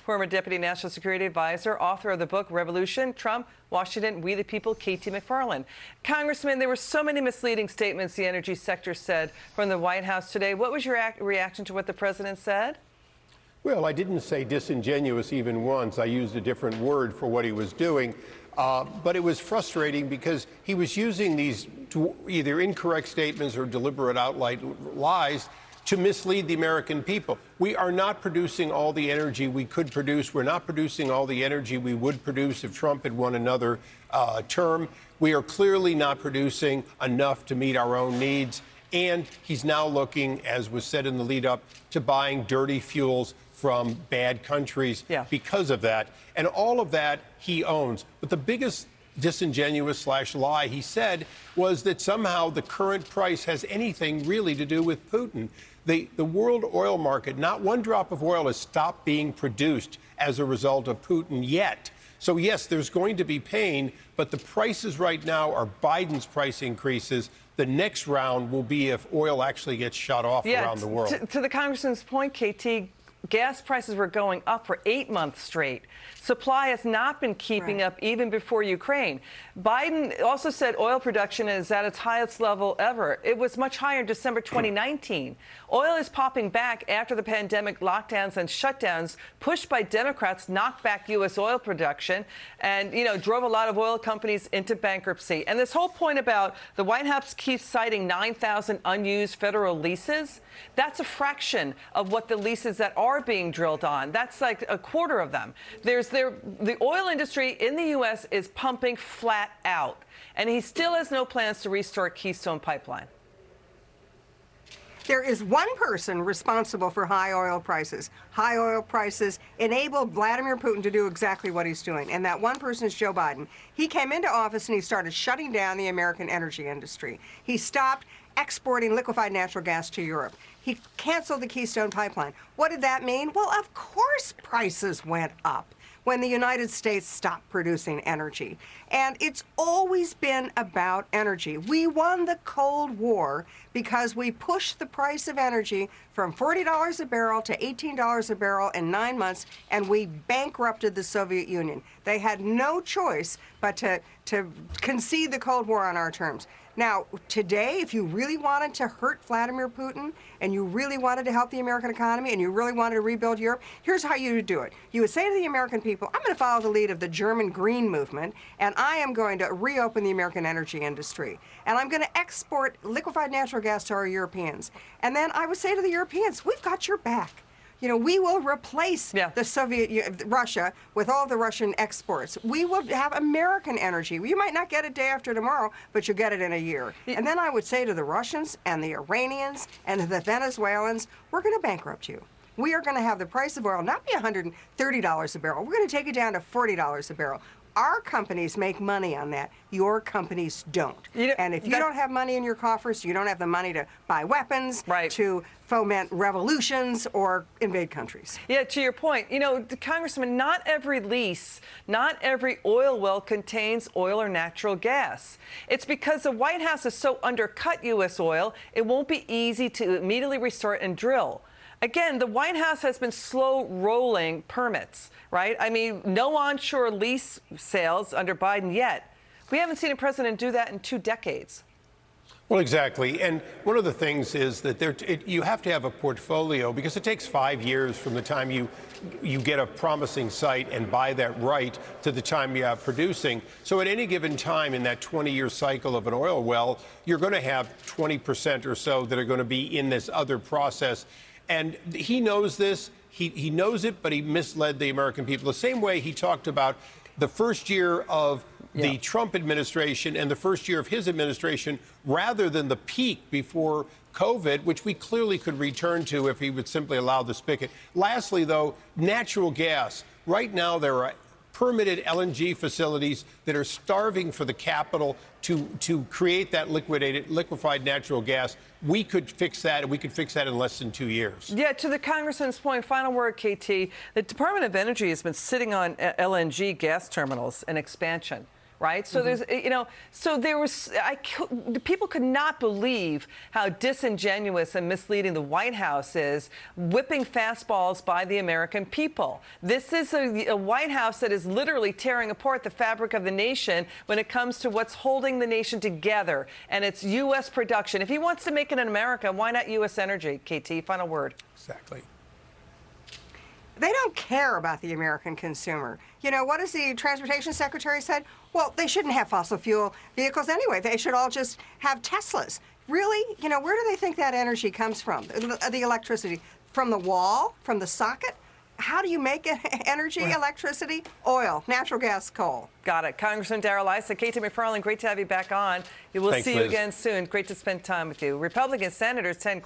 Former Deputy National Security Advisor, author of the book Revolution, Trump, Washington, We the People, KT McFarland. Congressman, there were so many misleading statements the energy sector said from the White House today. What was your reaction to what the president said? Well, I didn't say disingenuous even once. I used a different word for what he was doing. But it was frustrating because he was using these either incorrect statements or deliberate outright lies to mislead the American people. We are not producing all the energy we could produce. We're not producing all the energy we would produce if Trump had won another term. We are clearly not producing enough to meet our own needs. And he's now looking, as was said in the lead up, to buying dirty fuels from bad countries because of that. And all of that he owns. But the biggest disingenuous / lie he said was that somehow the current price has anything really to do with Putin. The world oil market, not one drop of oil has stopped being produced as a result of Putin yet. So, yes, there's going to be pain, but the prices right now are Biden's price increases. The next round will be if oil actually gets shut off around the world. To the congressman's point, KT, gas prices were going up for 8 months straight. Supply has not been keeping up even before Ukraine. Biden also said oil production is at its highest level ever. It was much higher in December 2019. Oil is popping back after the pandemic lockdowns and shutdowns pushed by Democrats knocked back U.S. oil production and, drove a lot of oil companies into bankruptcy. And this whole point about the White House keeps citing 9,000 unused federal leases, that's a fraction of what the leases that are being drilled on. That's like a quarter of them. The oil industry in the U.S. is pumping flat out, and he still has no plans to restart Keystone Pipeline. There is one person responsible for high oil prices. High oil prices enabled Vladimir Putin to do exactly what he's doing, and that one person is Joe Biden. He came into office and he started shutting down the American energy industry. He stopped exporting liquefied natural gas to Europe. He canceled the Keystone Pipeline. What did that mean? Well, of course prices went up when the United States stopped producing energy. And it's always been about energy. We won the Cold War because we pushed the price of energy from $40 a barrel to $18 a barrel in 9 months, and we bankrupted the Soviet Union. They had no choice but to concede the Cold War on our terms. Now, today, if you really wanted to hurt Vladimir Putin and you really wanted to help the American economy and you really wanted to rebuild Europe, here's how you would do it. You would say to the American people, I'm going to follow the lead of the German Green Movement, and I am going to reopen the American energy industry. And I'm going to export liquefied natural gas to our Europeans. And then I would say to the Europeans, we've got your back. We will replace the Russia with all the Russian exports. We will have American energy. You might not get it day after tomorrow, but you'll get it in a year. And then I would say to the Russians and the Iranians and the Venezuelans, we're going to bankrupt you. We are going to have the price of oil not be $130 a barrel. We're going to take it down to $40 a barrel. Our companies make money on that. Your companies don't. And if you don't have money in your coffers, you don't have the money to buy weapons, to foment revolutions or invade countries. Yeah, to your point, Congressman, not every lease, not every oil well contains oil or natural gas. It's because the White House has so undercut U.S. oil, it won't be easy to immediately restart and drill. Again, the White House has been slow rolling permits, right? I mean, no onshore lease sales under Biden yet. We haven't seen a president do that in 2 decades. Well, exactly. And one of the things is that you have to have a portfolio because it takes 5 years from the time you get a promising site and buy that right to the time you have producing. So at any given time in that 20-year cycle of an oil well, you're going to have 20% or so that are going to be in this other process. And he knows this. He knows it, but he misled the American people. The same way he talked about the first year of the Trump administration and the first year of his administration rather than the peak before COVID, which we clearly could return to if he would simply allow the spigot. Lastly, though, natural gas. Right now, there are permitted LNG facilities that are starving for the capital to create that liquefied natural gas. We could fix that, and we could fix that in less than 2 years. Yeah, to the congressman's point, final word, KT, the Department of Energy has been sitting on LNG gas terminals and expansion, right? So there's, so there was, people could not believe how disingenuous and misleading the White House is, whipping fastballs by the American people. This is a White House that is literally tearing apart the fabric of the nation when it comes to what's holding the nation together, and it's U.S. production. If he wants to make it in America, why not U.S. energy? KT, final word. Exactly. They don't care about the American consumer. What has the Transportation Secretary said? Well, they shouldn't have fossil fuel vehicles anyway. They should all just have Teslas. Really? Where do they think that energy comes from? The electricity? From the wall? From the socket? How do you make energy, electricity? Oil, natural gas, coal. Got it. Congressman Darrell, Issa, KT McFarland, great to have you back on. We'll Thanks, see you Liz. again soon. Great to spend time with you. Republican senators, 10